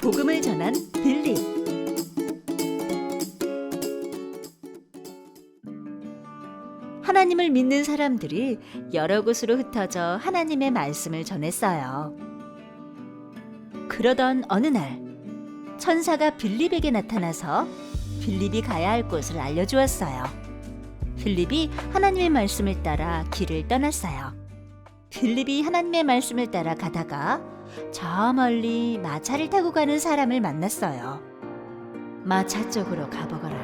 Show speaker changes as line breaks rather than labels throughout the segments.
복음을 전한 빌립. 하나님을 믿는 사람들이 여러 곳으로 흩어져 하나님의 말씀을 전했어요. 그러던 어느 날 천사가 빌립에게 나타나서 빌립이 가야 할 곳을 알려주었어요. 빌립이 하나님의 말씀을 따라 길을 떠났어요. 빌립이 하나님의 말씀을 따라 가다가 저 멀리 마차를 타고 가는 사람을 만났어요. 마차 쪽으로 가보거라.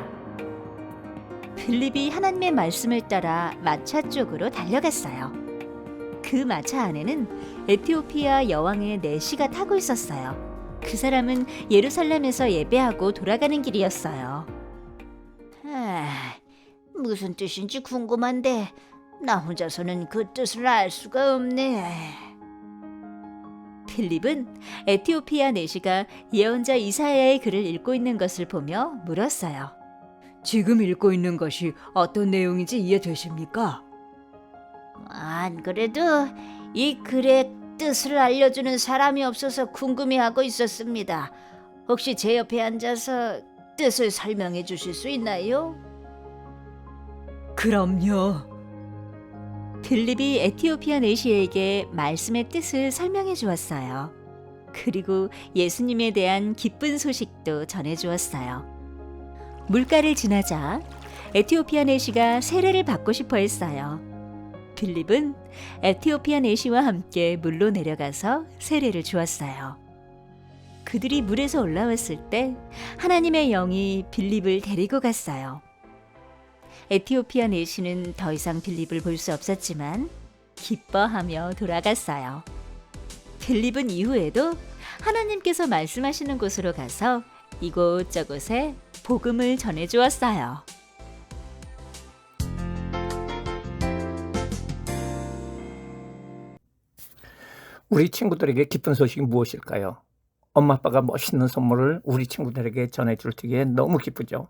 빌립이 하나님의 말씀을 따라 마차 쪽으로 달려갔어요. 그 마차 안에는 에티오피아 여왕의 내시가 타고 있었어요. 그 사람은 예루살렘에서 예배하고 돌아가는 길이었어요.
무슨 뜻인지 궁금한데 나 혼자서는 그 뜻을 알 수가 없네.
빌립은 에티오피아 내시가 예언자 이사야의 글을 읽고 있는 것을 보며 물었어요. 지금 읽고 있는 것이 어떤 내용인지 이해되십니까?
안 그래도 이 글의 뜻을 알려주는 사람이 없어서 궁금해하고 있었습니다. 혹시 제 옆에 앉아서 뜻을 설명해 주실 수 있나요?
그럼요. 빌립이 에티오피아 내시에게 말씀의 뜻을 설명해 주었어요. 그리고 예수님에 대한 기쁜 소식도 전해 주었어요. 물가를 지나자 에티오피아 내시가 세례를 받고 싶어 했어요. 빌립은 에티오피아 내시와 함께 물로 내려가서 세례를 주었어요. 그들이 물에서 올라왔을 때 하나님의 영이 빌립을 데리고 갔어요. 에티오피아 내시는 더 이상 빌립을 볼 수 없었지만 기뻐하며 돌아갔어요. 빌립은 이후에도 하나님께서 말씀하시는 곳으로 가서 이곳저곳에 복음을 전해 주었어요.
우리 친구들에게 기쁜 소식이 무엇일까요? 엄마 아빠가 멋있는 선물을 우리 친구들에게 전해줄 때에 너무 기쁘죠.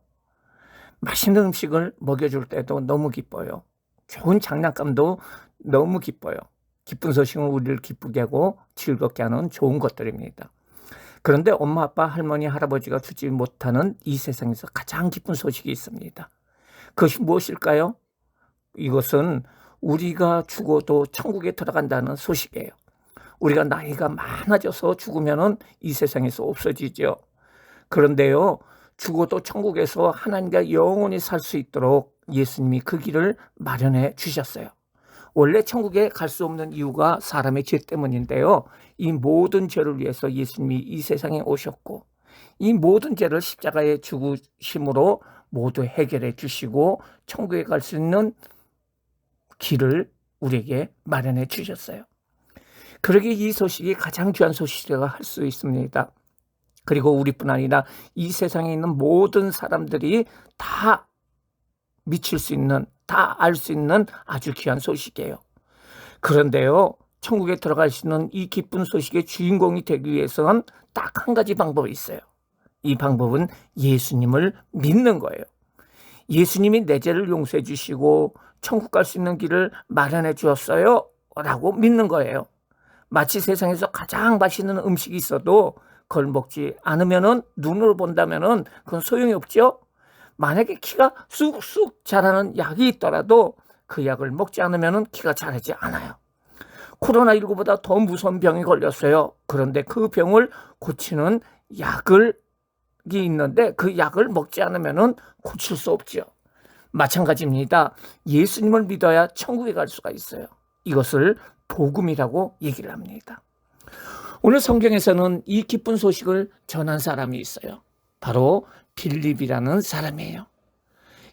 맛있는 음식을 먹여줄 때도 너무 기뻐요. 좋은 장난감도 너무 기뻐요. 기쁜 소식은 우리를 기쁘게 하고 즐겁게 하는 좋은 것들입니다. 그런데 엄마 아빠 할머니 할아버지가 주지 못하는 이 세상에서 가장 기쁜 소식이 있습니다. 그것이 무엇일까요? 이것은 우리가 죽어도 천국에 들어간다는 소식이에요. 우리가 나이가 많아져서 죽으면 이 세상에서 없어지죠. 그런데요, 죽어도 천국에서 하나님과 영원히 살 수 있도록 예수님이 그 길을 마련해 주셨어요. 원래 천국에 갈 수 없는 이유가 사람의 죄 때문인데요. 이 모든 죄를 위해서 예수님이 이 세상에 오셨고 이 모든 죄를 십자가에 죽으심으로 모두 해결해 주시고 천국에 갈 수 있는 길을 우리에게 마련해 주셨어요. 그러기에 이 소식이 가장 귀한 소식이라고 할 수 있습니다. 그리고 우리뿐 아니라 이 세상에 있는 모든 사람들이 다 미칠 수 있는, 다 알 수 있는 아주 귀한 소식이에요. 그런데요, 천국에 들어갈 수 있는 이 기쁜 소식의 주인공이 되기 위해서는 딱 한 가지 방법이 있어요. 이 방법은 예수님을 믿는 거예요. 예수님이 내 죄를 용서해 주시고 천국 갈 수 있는 길을 마련해 주었어요 라고 믿는 거예요. 마치 세상에서 가장 맛있는 음식이 있어도 그걸 먹지 않으면은, 눈으로 본다면은 그건 소용이 없죠. 만약에 키가 쑥쑥 자라는 약이 있더라도 그 약을 먹지 않으면은 키가 자라지 않아요. 코로나19보다 더 무서운 병이 걸렸어요. 그런데 그 병을 고치는 약이 있는데 그 약을 먹지 않으면은 고칠 수 없죠. 마찬가지입니다. 예수님을 믿어야 천국에 갈 수가 있어요. 이것을 복음이라고 얘기를 합니다. 오늘 성경에서는 이 기쁜 소식을 전한 사람이 있어요. 바로 빌립이라는 사람이에요.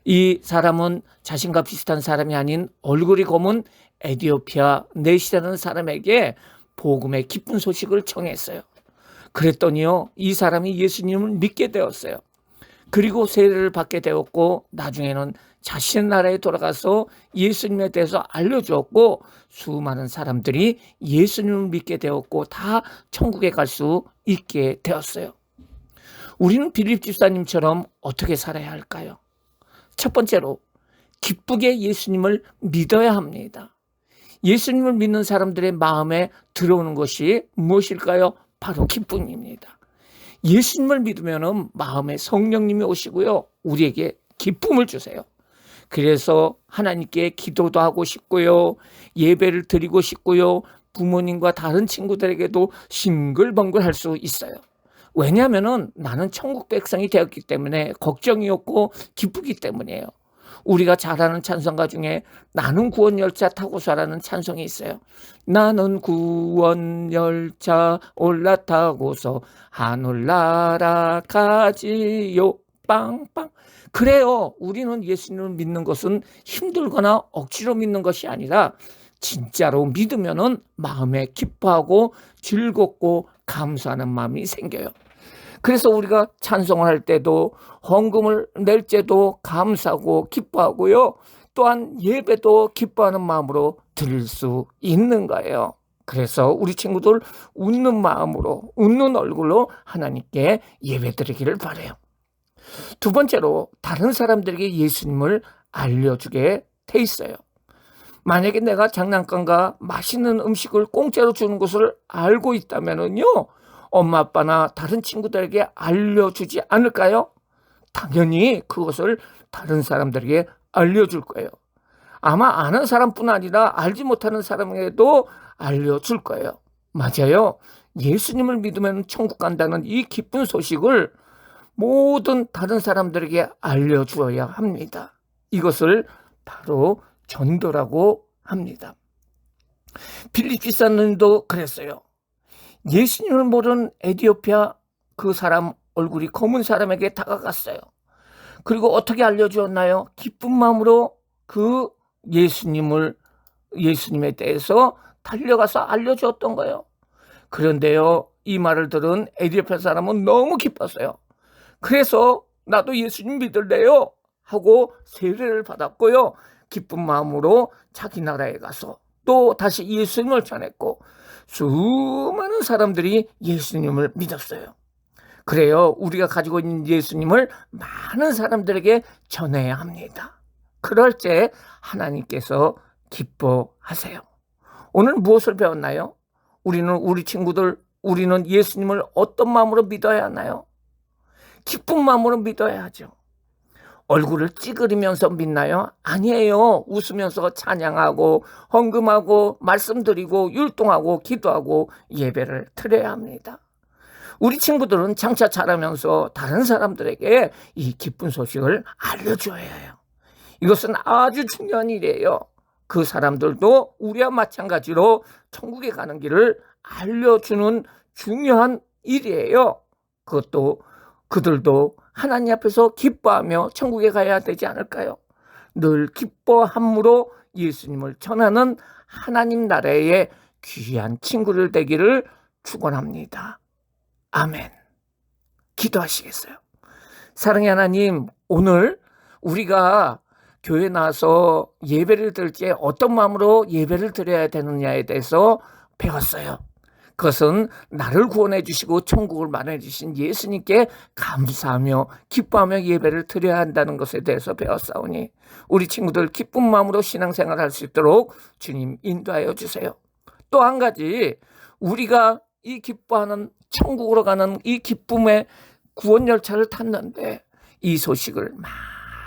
이 사람은 자신과 비슷한 사람이 아닌 얼굴이 검은 에티오피아 내시라는 사람에게 복음의 기쁜 소식을 청했어요. 그랬더니요, 이 사람이 예수님을 믿게 되었어요. 그리고 세례를 받게 되었고 나중에는 자신의 나라에 돌아가서 예수님에 대해서 알려주었고 수많은 사람들이 예수님을 믿게 되었고 다 천국에 갈 수 있게 되었어요. 우리는 빌립 집사님처럼 어떻게 살아야 할까요? 첫 번째로 기쁘게 예수님을 믿어야 합니다. 예수님을 믿는 사람들의 마음에 들어오는 것이 무엇일까요? 바로 기쁨입니다. 예수님을 믿으면 마음에 성령님이 오시고요, 우리에게 기쁨을 주세요. 그래서 하나님께 기도도 하고 싶고요, 예배를 드리고 싶고요, 부모님과 다른 친구들에게도 싱글벙글 할 수 있어요. 왜냐하면 나는 천국 백성이 되었기 때문에 걱정이 없고 기쁘기 때문이에요. 우리가 잘 아는 찬송가 중에 나는 구원열차 타고서라는 찬송이 있어요. 나는 구원열차 올라타고서 하늘 날아가지요 빵빵. 그래요, 우리는 예수님을 믿는 것은 힘들거나 억지로 믿는 것이 아니라 진짜로 믿으면은 마음에 기뻐하고 즐겁고 감사하는 마음이 생겨요. 그래서 우리가 찬송을 할 때도 헌금을 낼 때도 감사하고 기뻐하고요, 또한 예배도 기뻐하는 마음으로 드릴 수 있는 거예요. 그래서 우리 친구들 웃는 마음으로, 웃는 얼굴로 하나님께 예배 드리기를 바라요. 두 번째로, 다른 사람들에게 예수님을 알려주게 돼 있어요. 만약에 내가 장난감과 맛있는 음식을 공짜로 주는 것을 알고 있다면요, 엄마 아빠나 다른 친구들에게 알려주지 않을까요? 당연히 그것을 다른 사람들에게 알려줄 거예요. 아마 아는 사람뿐 아니라 알지 못하는 사람에게도 알려줄 거예요. 맞아요. 예수님을 믿으면 천국 간다는 이 기쁜 소식을 모든 다른 사람들에게 알려주어야 합니다. 이것을 바로 전도라고 합니다. 빌립 집사님도 그랬어요. 예수님을 모르는 에티오피아 그 사람 얼굴이 검은 사람에게 다가갔어요. 그리고 어떻게 알려주었나요? 기쁜 마음으로 그 예수님에 대해서 달려가서 알려주었던 거예요. 그런데요, 이 말을 들은 에티오피아 사람은 너무 기뻤어요. 그래서 나도 예수님 믿을래요 하고 세례를 받았고요, 기쁜 마음으로 자기 나라에 가서 또 다시 예수님을 전했고 수많은 사람들이 예수님을 믿었어요. 그래요, 우리가 가지고 있는 예수님을 많은 사람들에게 전해야 합니다. 그럴 때 하나님께서 기뻐하세요. 오늘 무엇을 배웠나요? 우리는 예수님을 어떤 마음으로 믿어야 하나요? 기쁜 마음으로 믿어야 하죠. 얼굴을 찌그리면서 믿나요? 아니에요. 웃으면서 찬양하고 헌금하고 말씀드리고 율동하고 기도하고 예배를 드려야 합니다. 우리 친구들은 장차 자라면서 다른 사람들에게 이 기쁜 소식을 알려줘야 해요. 이것은 아주 중요한 일이에요. 그 사람들도 우리와 마찬가지로 천국에 가는 길을 알려주는 중요한 일이에요. 그들도 하나님 앞에서 기뻐하며 천국에 가야 되지 않을까요? 늘 기뻐함으로 예수님을 전하는 하나님 나라의 귀한 친구를 되기를 축원합니다. 아멘. 기도하시겠어요? 사랑의 하나님, 오늘 우리가 교회 나와서 예배를 드릴 때 어떤 마음으로 예배를 드려야 되느냐에 대해서 배웠어요. 그것은 나를 구원해 주시고 천국을 마련해 주신 예수님께 감사하며 기뻐하며 예배를 드려야 한다는 것에 대해서 배웠사오니 우리 친구들 기쁜 마음으로 신앙생활 할 수 있도록 주님 인도하여 주세요. 또 한 가지, 우리가 이 기뻐하는 천국으로 가는 이 기쁨의 구원 열차를 탔는데 이 소식을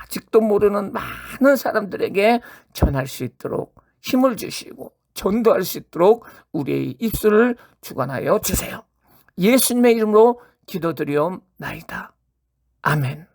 아직도 모르는 많은 사람들에게 전할 수 있도록 힘을 주시고 전도할 수 있도록 우리의 입술을 주관하여 주세요. 예수님의 이름으로 기도드리옵나이다. 아멘.